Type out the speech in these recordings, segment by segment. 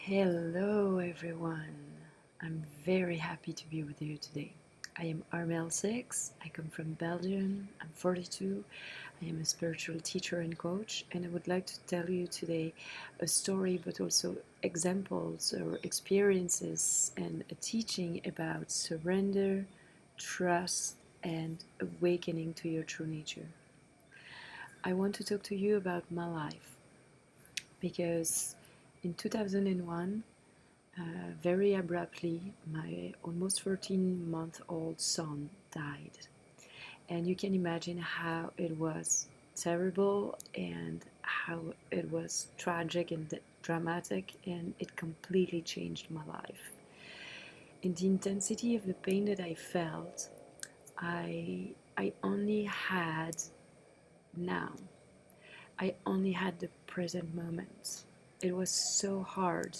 Hello everyone. I'm very happy to be with you today. I am Armelle Six. I come from Belgium. I'm 42. I am a spiritual teacher and coach, and I would like to tell you today a story but also examples or experiences and a teaching about surrender, trust, and awakening to your true nature. I want to talk to you about my life because in 2001, very abruptly, my almost 13-month-old son died. And you can imagine how it was terrible and how it was tragic and dramatic, and it completely changed my life. In the intensity of the pain that I felt, I only had now. I only had the present moment. It was so hard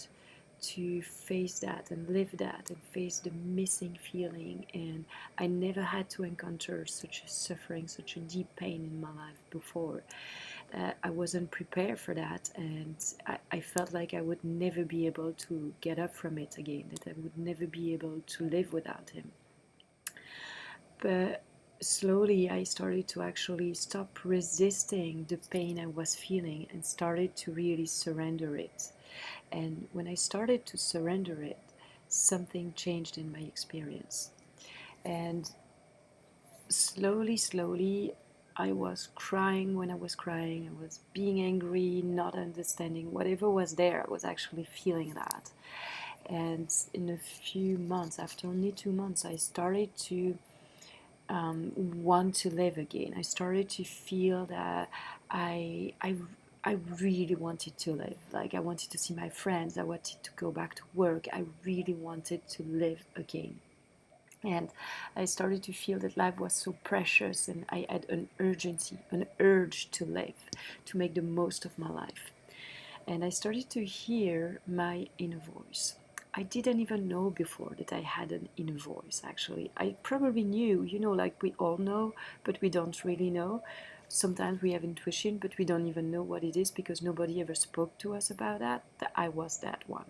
to face that and live that and face the missing feeling, and I never had to encounter such a suffering, such a deep pain in my life before. I wasn't prepared for that, and I felt like I would never be able to get up from it again, that I would never be able to live without him. But slowly I started to actually stop resisting the pain I was feeling and started to really surrender it. And when I started to surrender it, something changed in my experience. And slowly, I was crying when I was crying. I was being angry, not understanding. Whatever was there, I was actually feeling that. And in a few months, after only 2 months, I started to want to live again. I started to feel that I, I, I really wanted to live. Like I wanted to see my friends. I wanted to go back to work. I really wanted to live again. And I started to feel that life was so precious, and I had an urgency, an urge to live, to make the most of my life. And I started to hear my inner voice. I didn't even know before that I had an inner voice, actually. I probably knew, like we all know, but we don't really know. Sometimes we have intuition, but we don't even know what it is because nobody ever spoke to us about that. That I was that one.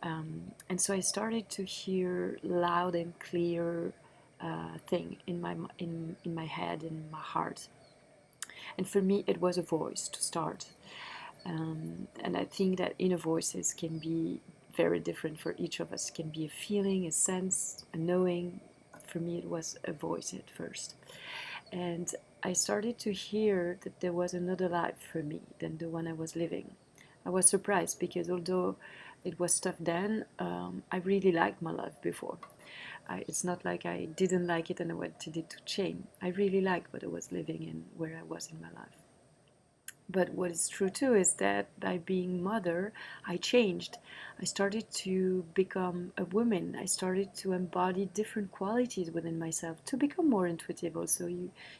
And so I started to hear loud and clear thing in my head, in my heart. And for me, it was a voice to start. And I think that inner voices can be very different for each of us. It can be a feeling, a sense, a knowing. For me, it was a voice at first. And I started to hear that there was another life for me than the one I was living. I was surprised because although it was tough then, I really liked my life before. It's not like I didn't like it and I wanted it to change. I really liked what I was living and where I was in my life. But what is true too is that by being mother, I changed. I started to become a woman. I started to embody different qualities within myself to become more intuitive. Also,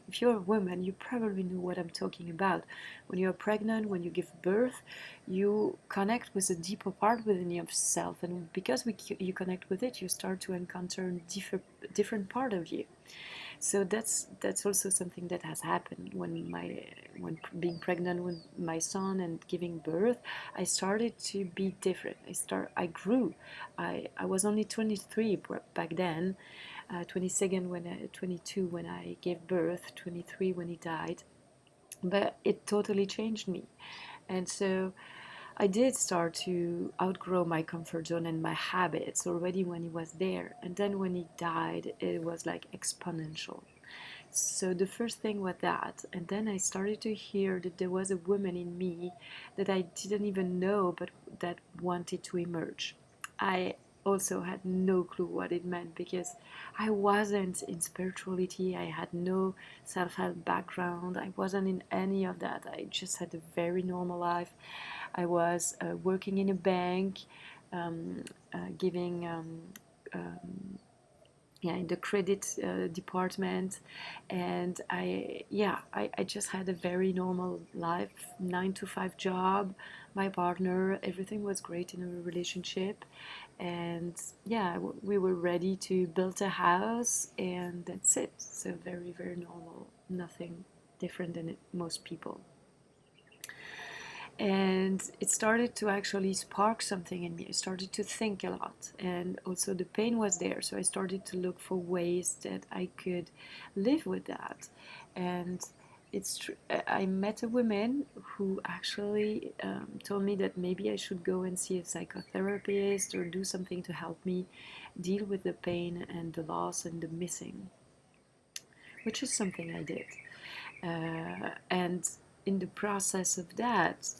if you're a woman, you probably know what I'm talking about. When you're pregnant, when you give birth, you connect with a deeper part within yourself, and because you connect with it, you start to encounter a different part of you. So that's also something that has happened when being pregnant with my son and giving birth. I started to be different. I grew. I was only 23 back then, 22 when I gave birth, 23 when he died. But it totally changed me, and so I did start to outgrow my comfort zone and my habits already when he was there. And then when he died, it was like exponential. So the first thing was that, and then I started to hear that there was a woman in me that I didn't even know, but that wanted to emerge. I also had no clue what it meant because I wasn't in spirituality, I had no self help background, I wasn't in any of that. I just had a very normal life. I was working in a bank, giving yeah, in the credit department, and I just had a very normal life, 9 to 5 job, my partner, everything was great in our relationship, and yeah, we were ready to build a house, and that's it. So very normal, nothing different than most people. And it started to actually spark something in me. I started to think a lot, and also the pain was there. So I started to look for ways that I could live with that. And I met a woman who actually told me that maybe I should go and see a psychotherapist or do something to help me deal with the pain and the loss and the missing, which is something I did. And in the process of that,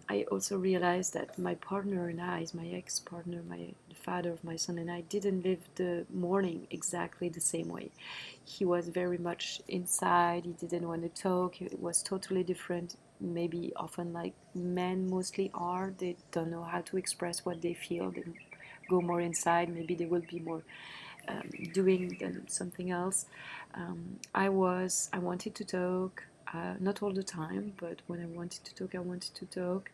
I also realized that my partner and I, my ex-partner, the father of my son, and I didn't live the mourning exactly the same way. He was very much inside. He didn't want to talk. It was totally different. Maybe often like men mostly are. They don't know how to express what they feel. They go more inside. Maybe they will be more doing than something else. I wanted to talk, not all the time, but when I wanted to talk, I wanted to talk,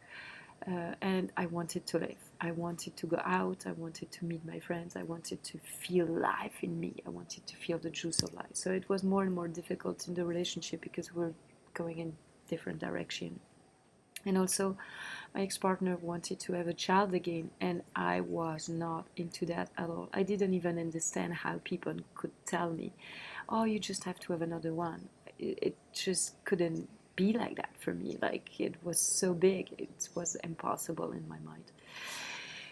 and I wanted to live. I wanted to go out. I wanted to meet my friends. I wanted to feel life in me. I wanted to feel the juice of life. So it was more and more difficult in the relationship because we're going in different direction. And also, my ex-partner wanted to have a child again, and I was not into that at all. I didn't even understand how people could tell me, oh, you just have to have another one. It just couldn't be like that for me. Like, it was so big, it was impossible in my mind.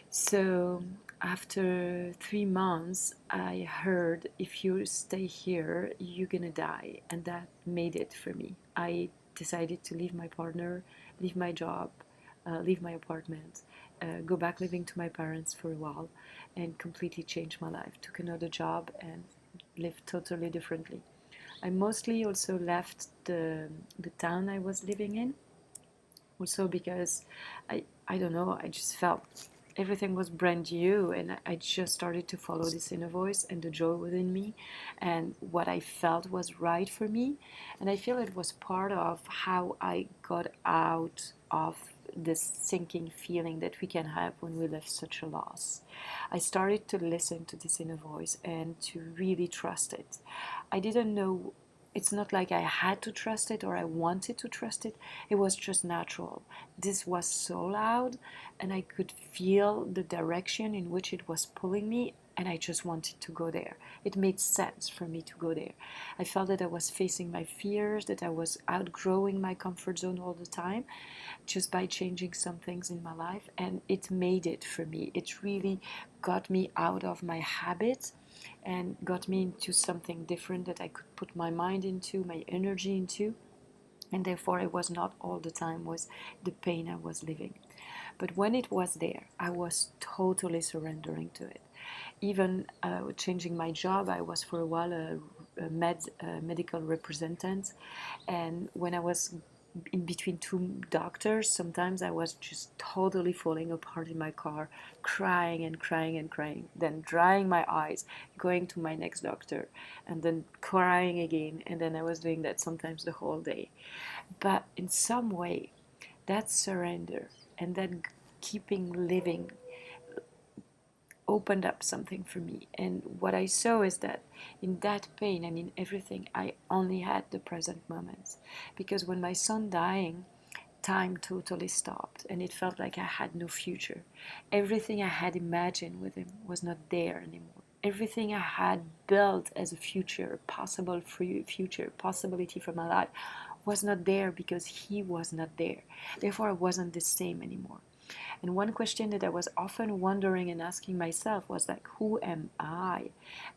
So after 3 months, I heard, if you stay here, you're gonna die. And that made it for me. I decided to leave my partner, leave my job, leave my apartment, go back living to my parents for a while, and completely change my life. Took another job and lived totally differently. I mostly also left the town I was living in, also because I don't know, I just felt everything was brand new, and I just started to follow this inner voice and the joy within me and what I felt was right for me. And I feel it was part of how I got out of this sinking feeling that we can have when we live such a loss. I started to listen to this inner voice and to really trust it. I didn't know, it's not like I had to trust it or I wanted to trust it. It was just natural. This was so loud, and I could feel the direction in which it was pulling me, and I just wanted to go there. It made sense for me to go there. I felt that I was facing my fears, that I was outgrowing my comfort zone all the time, just by changing some things in my life, and it made it for me. It really got me out of my habits and got me into something different that I could put my mind into, my energy into, and therefore it was not all the time was the pain I was living. But when it was there, I was totally surrendering to it. Even changing my job, I was for a while a medical representative, and when I was in between two doctors, sometimes I was just totally falling apart in my car, crying and crying and crying, then drying my eyes, going to my next doctor, and then crying again. And then I was doing that sometimes the whole day. But in some way, that surrender and that keeping living opened up something for me. And what I saw is that in that pain and in everything, I only had the present moments. Because when my son dying, time totally stopped, and it felt like I had no future. Everything I had imagined with him was not there anymore. Everything I had built as a future, possible future, possibility for my life, was not there because he was not there. Therefore, I wasn't the same anymore. And one question that I was often wondering and asking myself was like, who am I?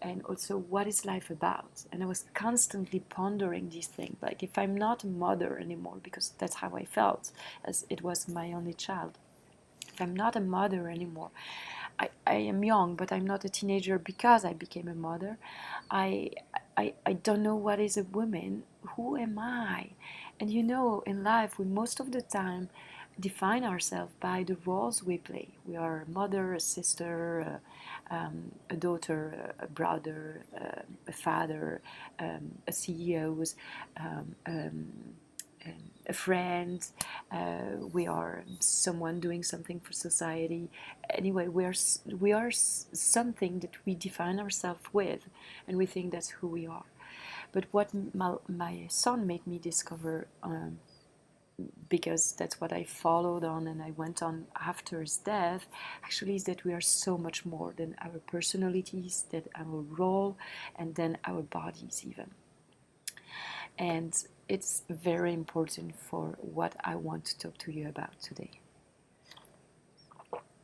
And also, what is life about? And I was constantly pondering these things. Like, if I'm not a mother anymore, because that's how I felt, as it was my only child. If I'm not a mother anymore, I am young, but I'm not a teenager because I became a mother. I, I don't know what is a woman. Who am I? And you know, in life, we most of the time define ourselves by the roles we play. We are a mother, a sister, a daughter, a brother, a father, a CEO, um, um, a friend, we are someone doing something for society. Anyway, we are something that we define ourselves with, and we think that's who we are. But what my son made me discover because that's what I followed on and I went on after his death, actually is that we are so much more than our personalities, than our role, and then our bodies even. And it's very important for what I want to talk to you about today.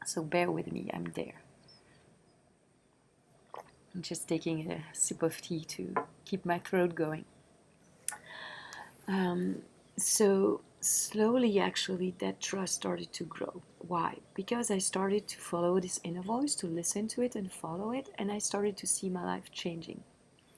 So bear with me, I'm there. I'm just taking a sip of tea to keep my throat going. So slowly, actually, that trust started to grow. Why? Because I started to follow this inner voice, to listen to it and follow it, and I started to see my life changing.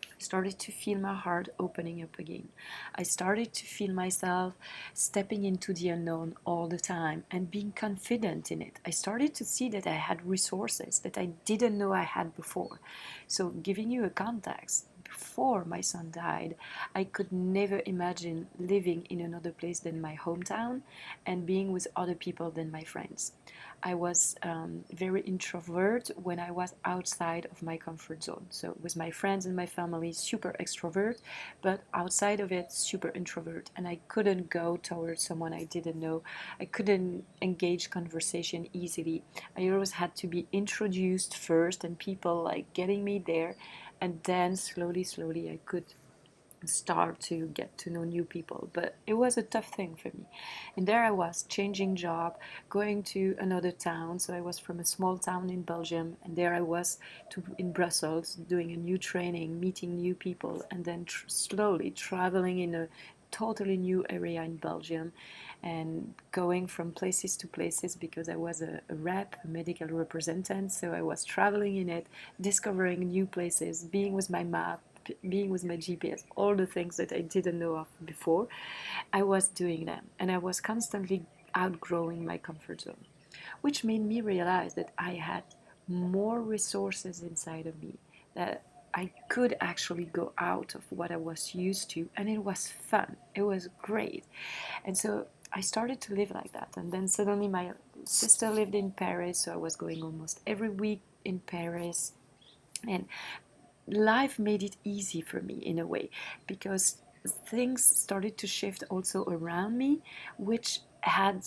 I started to feel my heart opening up again. I started to feel myself stepping into the unknown all the time and being confident in it. I started to see that I had resources that I didn't know I had before. So, giving you a context, before my son died, I could never imagine living in another place than my hometown and being with other people than my friends. I was very introvert when I was outside of my comfort zone. So with my friends and my family, super extrovert, but outside of it, super introvert. And I couldn't go towards someone I didn't know. I couldn't engage conversation easily. I always had to be introduced first and people like getting me there. And then slowly, I could start to get to know new people, but it was a tough thing for me. And there I was, changing job, going to another town. So I was from a small town in Belgium, and there I was in Brussels doing a new training, meeting new people, and then slowly traveling in a totally new area in Belgium and going from places to places because I was a rep, a medical representative. So I was traveling in it, discovering new places, being with my map, being with my GPS, all the things that I didn't know of before, I was doing them. And I was constantly outgrowing my comfort zone, which made me realize that I had more resources inside of me, that I could actually go out of what I was used to, and it was fun. It was great. And so I started to live like that. And then suddenly my sister lived in Paris, so I was going almost every week in Paris. And life made it easy for me in a way because things started to shift also around me, which had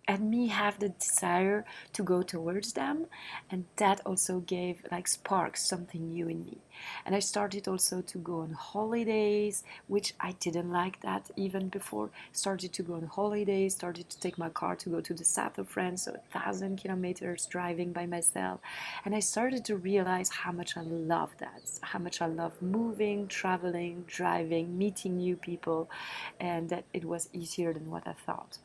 and me have the desire to go towards them, and that also gave like sparks something new in me. And I started also to go on holidays, which I didn't like that even before. Started to go on holidays, started to take my car to go to the south of France, so 1,000 kilometers driving by myself. And I started to realize how much I love that, how much I love moving, traveling, driving, meeting new people, and that it was easier than what I thought.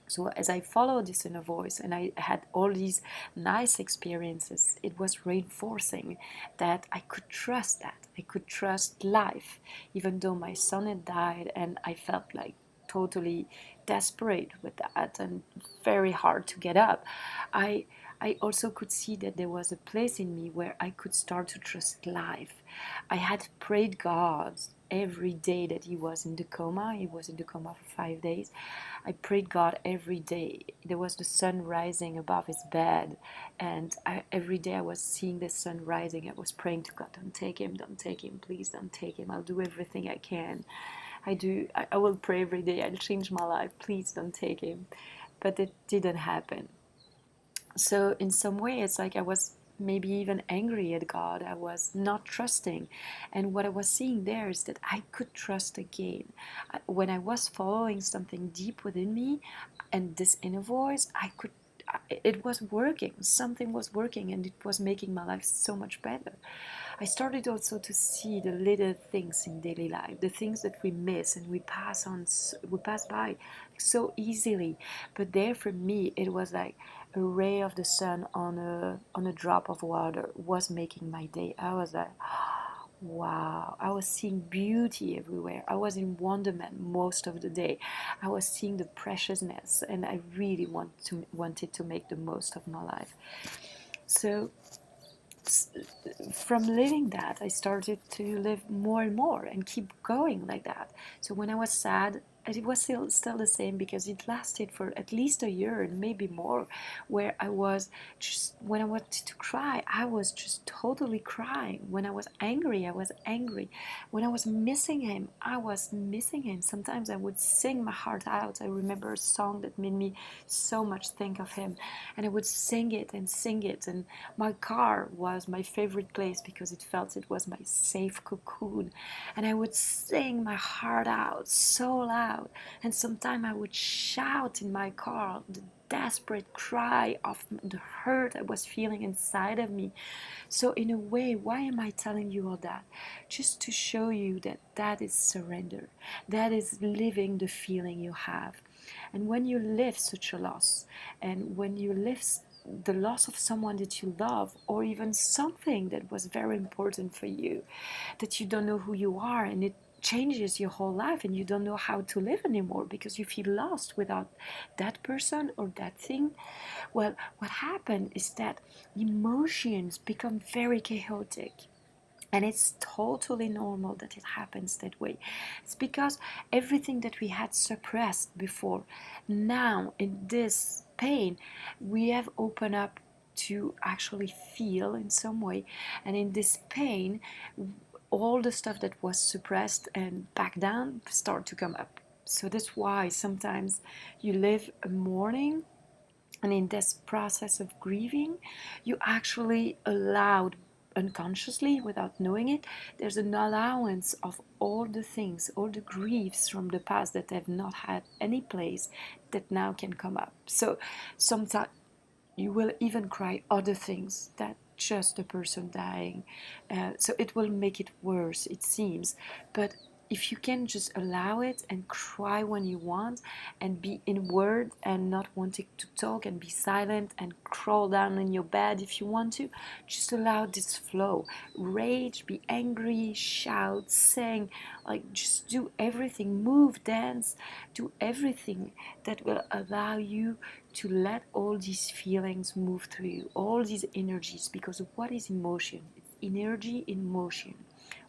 So as I followed this inner voice and I had all these nice experiences, it was reinforcing that I could trust that. I could trust life, even though my son had died and I felt like totally desperate with that and very hard to get up. I I also could see that there was a place in me where I could start to trust life. I had prayed God every day that he was in the coma. He was in the coma for 5 days. I prayed God every day. There was the sun rising above his bed, and every day I was seeing the sun rising. I was praying to God, don't take him, please don't take him. I'll do everything I can. I will pray every day. I'll change my life. Please don't take him. But it didn't happen. So in some way, it's like I was maybe even angry at God. I was not trusting. And what I was seeing there is that I could trust again. When I was following something deep within me and this inner voice, it was working. Something was working and it was making my life so much better. I started also to see the little things in daily life, the things that we miss and we pass by so easily. But there for me, it was like a ray of the sun on a drop of water was making my day. I was like, wow, I was seeing beauty everywhere. I was in wonderment most of the day. I was seeing the preciousness, and I really wanted to make the most of my life. So from living that, I started to live more and more and keep going like that. So when I was sad, it was still the same, because it lasted for at least a year and maybe more, where I was just, when I wanted to cry, I was just totally crying. When I was angry, I was angry. When I was missing him, I was missing him. Sometimes I would sing my heart out. I remember a song that made me so much think of him, and I would sing it and sing it. And my car was my favorite place because it was my safe cocoon. And I would sing my heart out so loud. And sometimes I would shout in my car the desperate cry of the hurt I was feeling inside of me. So, in a way, why am I telling you all that? Just to show you that that is surrender. That is living the feeling you have. And when you live such a loss, and when you live the loss of someone that you love, or even something that was very important for you, that you don't know who you are, and it changes your whole life, and you don't know how to live anymore because you feel lost without that person or that thing. Well, what happened is that emotions become very chaotic. And it's totally normal that it happens that way. It's because everything that we had suppressed before, now in this pain, we have opened up to actually feel in some way. And in this pain, all the stuff that was suppressed and back down start to come up. So that's why sometimes you live a mourning, and in this process of grieving, you actually allowed unconsciously, without knowing it, there's an allowance of all the things, all the griefs from the past that have not had any place, that now can come up. So sometimes you will even cry other things that just a person dying. So it will make it worse, it seems. But if you can just allow it and cry when you want, and be inward and not wanting to talk, and be silent and crawl down in your bed if you want to, just allow this flow. Rage, be angry, shout, sing, like just do everything, move, dance, do everything that will allow you to let all these feelings move through you, all these energies. Because what is emotion? It's energy in motion.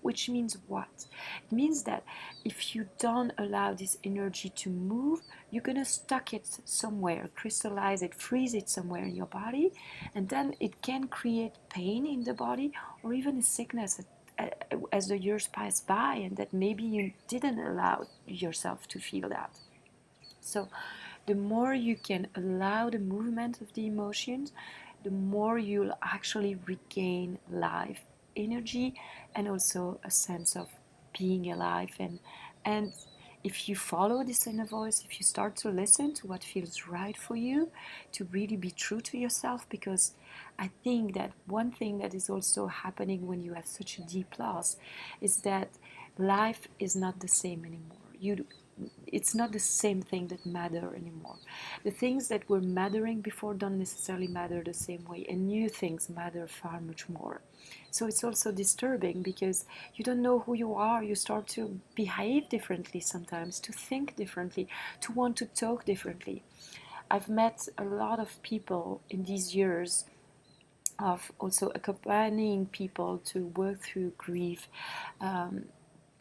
Which means what? It means that if you don't allow this energy to move, you're gonna stuck it somewhere, crystallize it, freeze it somewhere in your body, and then it can create pain in the body, or even a sickness as the years pass by, and that maybe you didn't allow yourself to feel that. So the more you can allow the movement of the emotions, the more you'll actually regain life, energy, and also a sense of being alive. And if you follow this inner voice, if you start to listen to what feels right for you, to really be true to yourself, because I think that one thing that is also happening when you have such a deep loss is that life is not the same anymore. It's not the same thing that matter anymore. The things that were mattering before don't necessarily matter the same way, and new things matter far much more. So it's also disturbing because you don't know who you are. You start to behave differently sometimes, to think differently, to want to talk differently. I've met a lot of people in these years of also accompanying people to work through grief, um,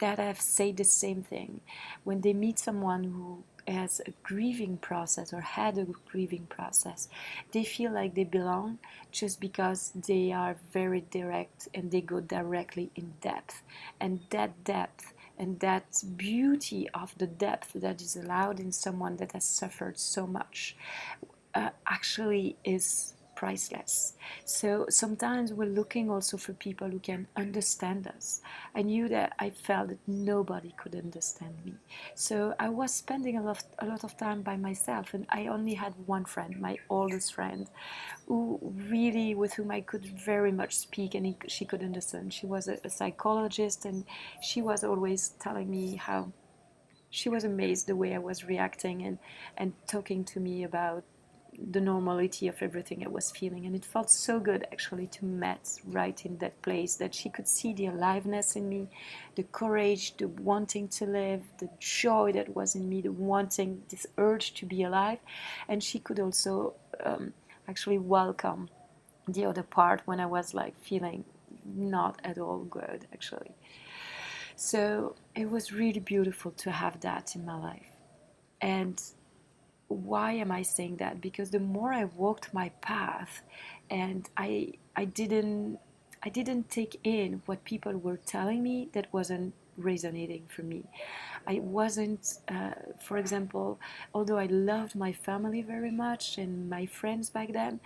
that have said the same thing. When they meet someone who has a grieving process or had a grieving process, they feel like they belong just because they are very direct and they go directly in depth. And that depth and that beauty of the depth that is allowed in someone that has suffered so much actually is priceless. So sometimes we're looking also for people who can understand us. I knew that I felt that nobody could understand me. So I was spending a lot of time by myself, and I only had one friend, my oldest friend, who really, with whom I could very much speak, and she could understand. She was a psychologist, and she was always telling me how she was amazed the way I was reacting, and talking to me about the normality of everything I was feeling. And it felt so good actually to meet right in that place, that she could see the aliveness in me, the courage, the wanting to live, the joy that was in me, the wanting, this urge to be alive. And she could also actually welcome the other part when I was like feeling not at all good actually. So it was really beautiful to have that in my life. And why am I saying that? Because the more I walked my path, and I didn't take in what people were telling me that wasn't resonating for me. I wasn't, for example, although I loved my family very much and my friends back then,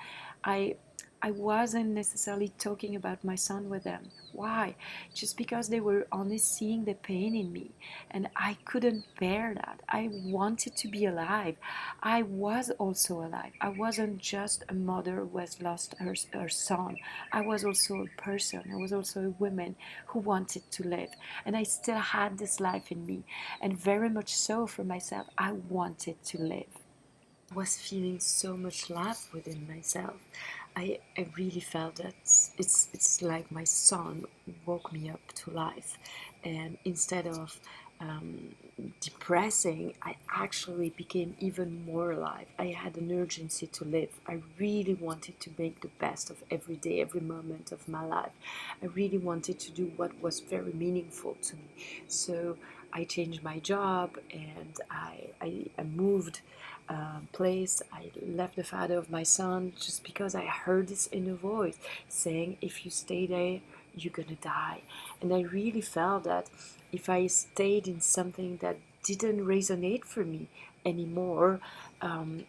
I I wasn't necessarily talking about my son with them. Why? Just because they were only seeing the pain in me, and I couldn't bear that. I wanted to be alive. I was also alive. I wasn't just a mother who has lost her son. I was also a person. I was also a woman who wanted to live. And I still had this life in me. And very much so for myself, I wanted to live. I was feeling so much love within myself. I really felt that it's like my son woke me up to life. And instead of um, depressing, I actually became even more alive. I had an urgency to live. I really wanted to make the best of every day, every moment of my life. I really wanted to do what was very meaningful to me. So I changed my job, and I moved place. I left the father of my son just because I heard this inner voice saying, if you stay there, you're gonna die. And I really felt that if I stayed in something that didn't resonate for me anymore,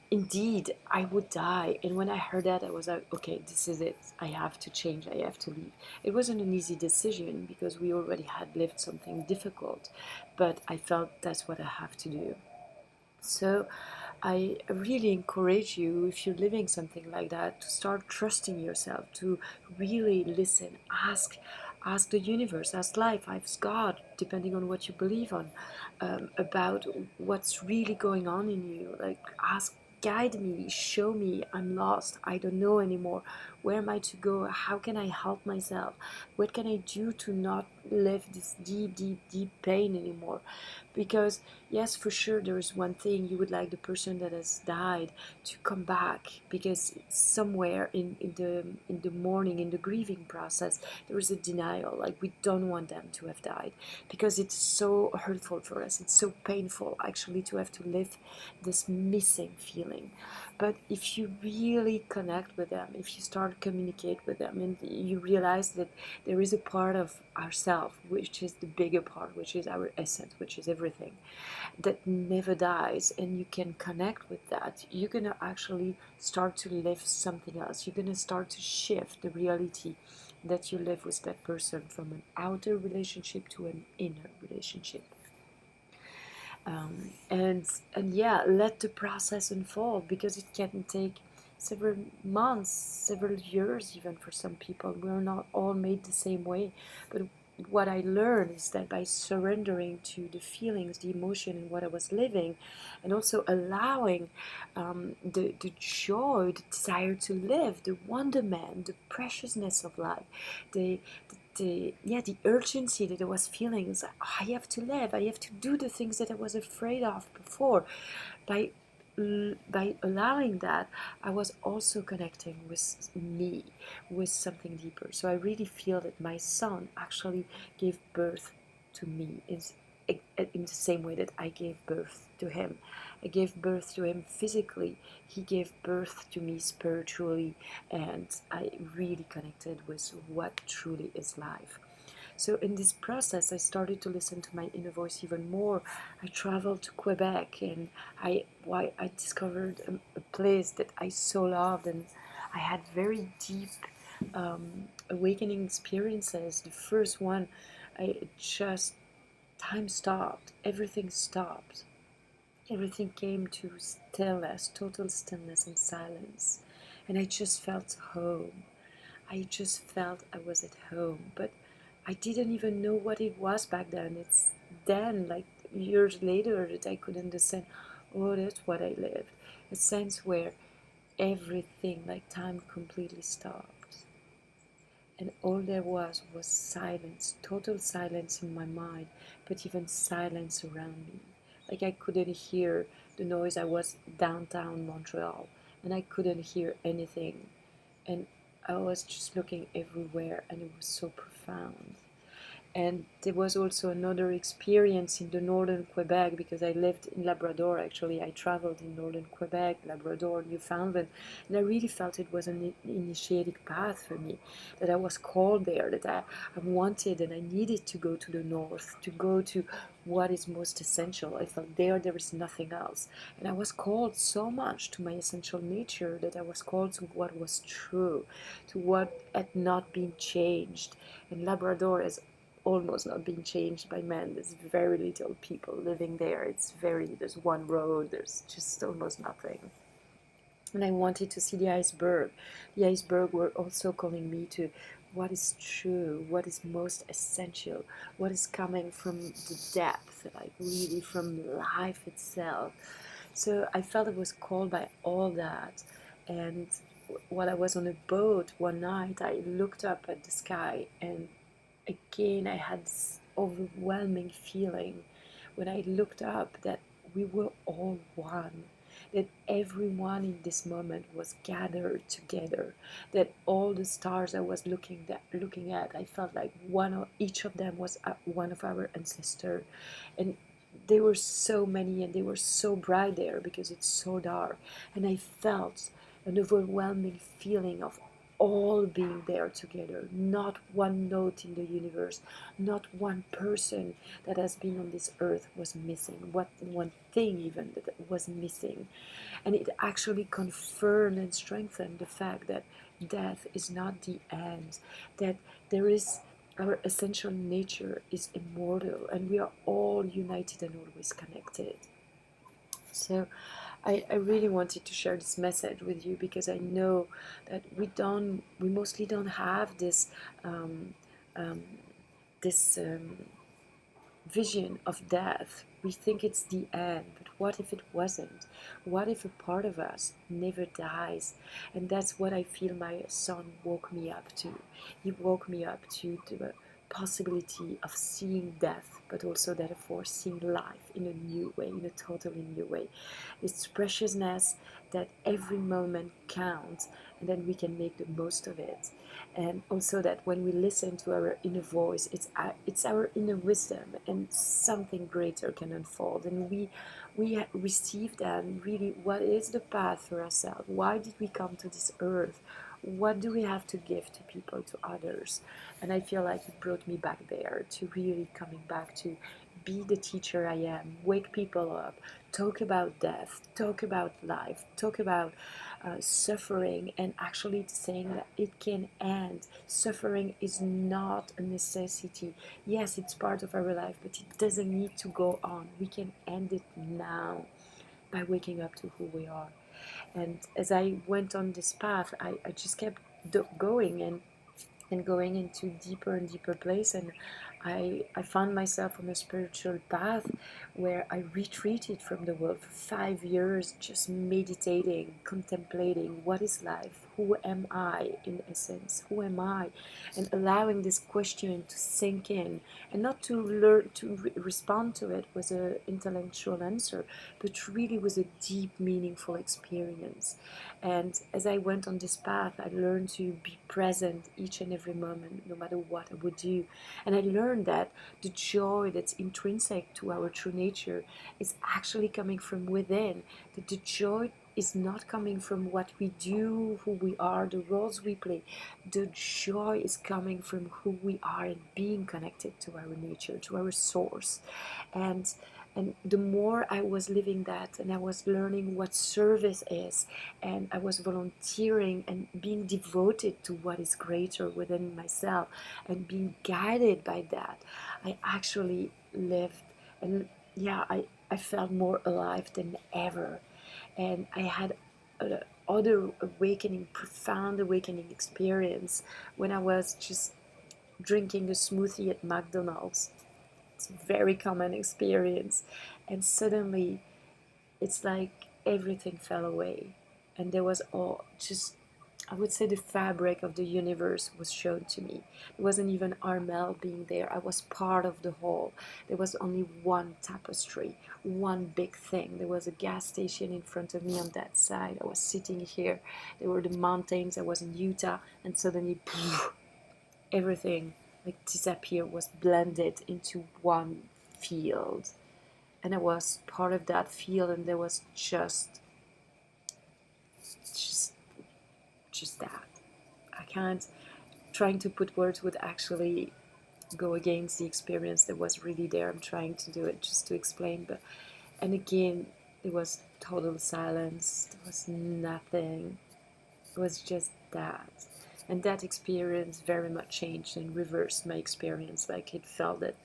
indeed, I would die. And when I heard that, I was like, okay, this is it. I have to change. I have to leave. It wasn't an easy decision because we already had lived something difficult, but I felt that's what I have to do. So I really encourage you, if you're living something like that, to start trusting yourself, to really listen, ask the universe, ask life, ask God, depending on what you believe on, about what's really going on in you. Like, ask, guide me, show me, I'm lost, I don't know anymore. Where am I to go? How can I help myself? What can I do to not live this deep, deep, deep pain anymore? Because yes, for sure, there is one thing: you would like the person that has died to come back, because somewhere in the mourning, in the grieving process, there is a denial. Like, we don't want them to have died because it's so hurtful for us. It's so painful actually to have to live this missing feeling. But if you really connect with them, if you start communicate with them, and you realize that there is a part of ourself which is the bigger part, which is our essence, which is everything, that never dies, and you can connect with that, you're gonna actually start to live something else. You're gonna start to shift the reality that you live with that person from an outer relationship to an inner relationship. And yeah, let the process unfold, because it can take several months, several years, even for some people. We're not all made the same way. But what I learned is that by surrendering to the feelings, the emotion, and what I was living, and also allowing the joy, the desire to live, the wonderment, the preciousness of life, the, the urgency that I was feeling, is like, "Oh, I have to live. I have to do the things that I was afraid of before." By by allowing that, I was also connecting with me, with something deeper. So I really feel that my son actually gave birth to me in the same way that I gave birth to him. I gave birth to him physically. He gave birth to me spiritually, and I really connected with what truly is life. So in this process, I started to listen to my inner voice even more. I traveled to Quebec, and I discovered a place that I so loved, and I had very deep awakening experiences. The first one, I just time stopped. Everything stopped. Everything came to stillness, total stillness and silence, and I just felt home. I just felt I was at home, but I didn't even know what it was back then. It's then, like years later, that I could understand, oh, that's what I lived. A sense where everything, like time, completely stopped. And all there was silence, total silence in my mind, but even silence around me. Like, I couldn't hear the noise. I was downtown Montreal, and I couldn't hear anything. And I was just looking everywhere, and it was so profound. And there was also another experience in the northern Quebec, because I lived in Labrador. Actually, I traveled in northern Quebec, Labrador, Newfoundland, and I really felt it was an initiatic path for me, that I was called there, that I wanted and I needed to go to the north, to go to what is most essential. I felt there is nothing else. And I was called so much to my essential nature, that I was called to what was true, to what had not been changed. And Labrador has almost not been changed by man. There's very little people living there. There's one road, there's just almost nothing. And I wanted to see the iceberg. The iceberg were also calling me to what is true, what is most essential, what is coming from the depth, like really from life itself. So I felt I was called by all that. And while I was on a boat one night, I looked up at the sky, and again I had this overwhelming feeling when I looked up, that we were all one, that everyone in this moment was gathered together, that all the stars I was looking at, I felt like each of them was one of our ancestors. And there were so many, and they were so bright there because it's so dark. And I felt an overwhelming feeling of all being there together, not one note in the universe, not one person that has been on this earth was missing, what one thing even that was missing. And it actually confirmed and strengthened the fact that death is not the end, that there is our essential nature is immortal, and we are all united and always connected. So I really wanted to share this message with you, because I know that we mostly don't have um, um, this vision of death. We think it's the end, but what if it wasn't? What if a part of us never dies? And that's what I feel my son woke me up to. He woke me up to the possibility of seeing death, but also therefore seeing life in a new way, in a totally new way. It's preciousness, that every moment counts, and then we can make the most of it. And also that when we listen to our inner voice, it's our inner wisdom, and something greater can unfold. And we receive that. Really, what is the path for ourselves? Why did we come to this earth? What do we have to give to people, to others? And I feel like it brought me back there, to really coming back to be the teacher I am, wake people up, talk about death, talk about life, talk about suffering, and actually saying that it can end. Suffering is not a necessity. Yes, it's part of our life, but it doesn't need to go on. We can end it now by waking up to who we are. And as I went on this path, I just kept going, and going into deeper and deeper place. And I found myself on a spiritual path where I retreated from the world for 5 years, just meditating, contemplating what is life, who am I in essence, who am I, and allowing this question to sink in, and not to learn to respond to it with an intellectual answer, but really with a deep, meaningful experience. And as I went on this path, I learned to be present each and every moment, no matter what I would do. And I learned that the joy that's intrinsic to our true nature is actually coming from within, that the joy is not coming from what we do, who we are, the roles we play. The joy is coming from who we are, and being connected to our nature, to our source. And and the more I was living that, and I was learning what service is, and I was volunteering and being devoted to what is greater within myself, and being guided by that, I actually lived. And yeah, I felt more alive than ever. And I had other awakening, profound awakening experience when I was just drinking a smoothie at McDonald's. It's a very common experience. And suddenly it's like everything fell away. And there was all just, I would say, the fabric of the universe was shown to me. It wasn't even Armelle being there. I was part of the whole. There was only one tapestry, one big thing. There was a gas station in front of me on that side. I was sitting here. There were the mountains. I was in Utah. And suddenly, poof, everything like disappeared, was blended into one field, and I was part of that field, and there was just just that. I can't, trying to put words would actually go against the experience that was really there. I'm trying to do it just to explain, but and again, it was total silence. There was nothing. It was just that. And that experience very much changed and reversed my experience. Like it felt that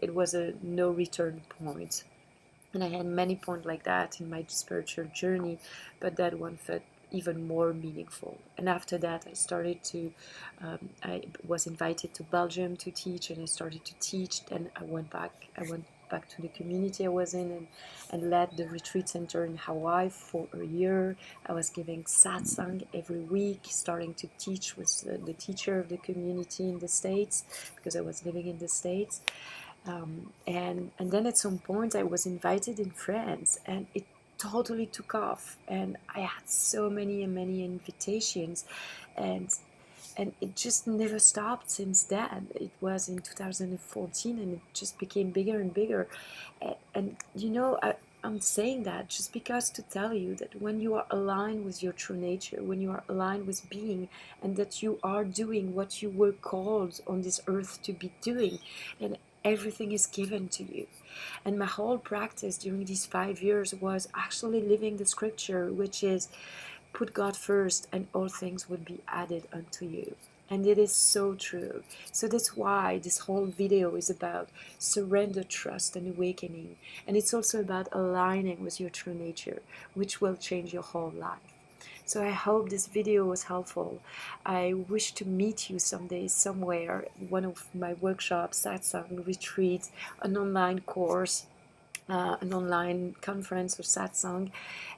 it was a no return point. And I had many points like that in my spiritual journey, but that one felt even more meaningful. And after that, I was invited to Belgium to teach, and I started to teach. Then I went back. I went back to the community I was in, and led the retreat center in Hawaii for a year. I was giving satsang every week, starting to teach with the teacher of the community in the States, because I was living in the States. And then at some point I was invited in France, and it totally took off, and I had so many and many invitations, and it just never stopped since then. It was in 2014, and it just became bigger and bigger. And you know, I'm saying that just because to tell you that when you are aligned with your true nature, when you are aligned with being, and that you are doing what you were called on this earth to be doing, and everything is given to you. And my whole practice during these 5 years was actually living the scripture, which is put God first, and all things will be added unto you. And it is so true. So that's why this whole video is about surrender, trust, and awakening. And it's also about aligning with your true nature, which will change your whole life. So I hope this video was helpful. I wish to meet you someday, somewhere, one of my workshops, satsang, retreat, an online course, an online conference or satsang.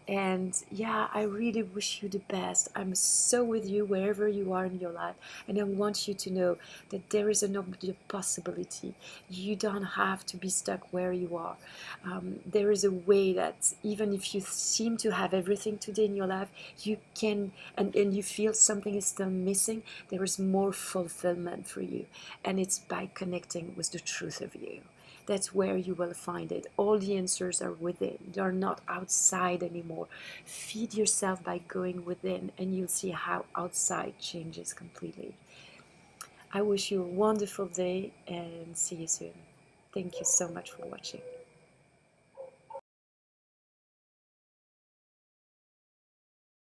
And yeah, I really wish you the best. I'm so with you wherever you are in your life, and I want you to know that there is another possibility. You don't have to be stuck where you are. There is a way that even if you seem to have everything today in your life, you can, and you feel something is still missing, there is more fulfillment for you, and it's by connecting with the truth of you. That's where you will find it. All the answers are within. They are not outside anymore. Feed yourself by going within, and you'll see how outside changes completely. I wish you a wonderful day, and see you soon. Thank you so much for watching.